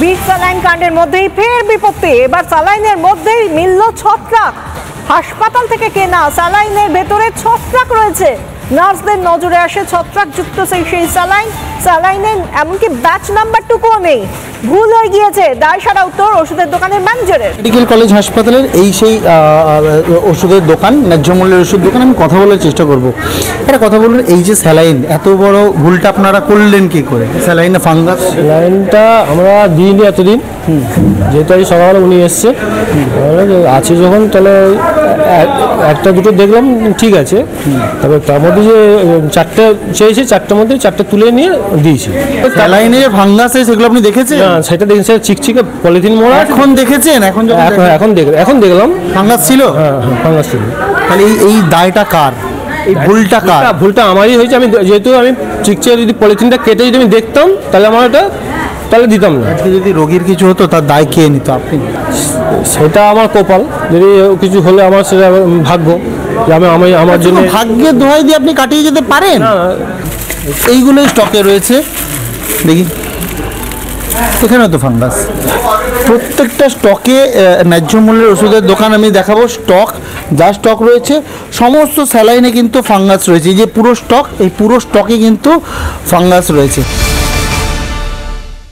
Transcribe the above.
বিষ স্যালাইন কাণ্ডের মধ্যেই ফের বিপত্তি। এবার স্যালাইনের মধ্যেই মিলল ছত্রাক। হাসপাতাল থেকে কেনা স্যালাইনের ভেতরে ছত্রাক রয়েছে। নার্সদের নজরে আসে ছত্রাকযুক্ত সেই স্যালাইনের এমনকি ব্যাচ নাম্বারটুকুও নেই। ভুল হয়ে গিয়েছে, দায় সারা উত্তর ওষুধের দোকানের ম্যানেজারের। মেডিকেল কলেজ হাসপাতালের এই সেই ওষুধের দোকান, ন্যায্য মূল্যের ওষুধ দোকান। আমি কথা বলার চেষ্টা করব। এটা কথা বলুন, এই যে স্যালাইন এত বড় ভুলটা আপনারা করলেন কি করে? স্যালাইনে ফাঙ্গাস, স্যালাইনটা আমরা দিইনি এতদিন, যেহেতু আজ সকালে উনি এসছে আছে যখন, তাহলে একটা দুটো দেখলাম ঠিক আছে, তবে তার মধ্যে যে চারটে চেয়েছে, চারটার মধ্যে চারটে তুলে নিয়ে দিয়েছি। স্যালাইনে ফাঙ্গাস সেগুলো আপনি দেখেছেন? সেটা দেখেছি, চিকচিকে পলিথিন মোড়া। এখন দেখেছেন? এখন দেখলাম ফাঙ্গাস ছিল। হ্যাঁ, ফাঙ্গাস ছিল। তাহলে এই দায়টা কার? এই ভুলটা কার? ভুলটা আমারই হয়েছে। আমি যেহেতু আমি চিকচিকে যদি পলিথিনটা কেটে যদি আমি দেখতাম, তাহলে আমার ওটা তাহলে দিতাম না। আজকে যদি রোগীর কিছু হতো তার দায় কে নিত? আপনি? সেটা আমার কপাল, যদি কিছু হলে আমার সেটা ভাগ্য যে আমি আমার জন্য। ভাগ্যের দোহাই দিয়ে আপনি কাটিয়ে যেতে পারেন? এইগুলোই স্টকে রয়েছে, দেখি এখানেও তো ফাঙ্গাস। প্রত্যেকটা স্টকে ন্যায্য মূল্যের ওষুধের দোকান আমি দেখাবো। যা স্টক রয়েছে সমস্ত স্যালাইনে কিন্তু ফাঙ্গাস রয়েছে। এই যে পুরো স্টক, এই পুরো স্টকে কিন্তু ফাঙ্গাস রয়েছে।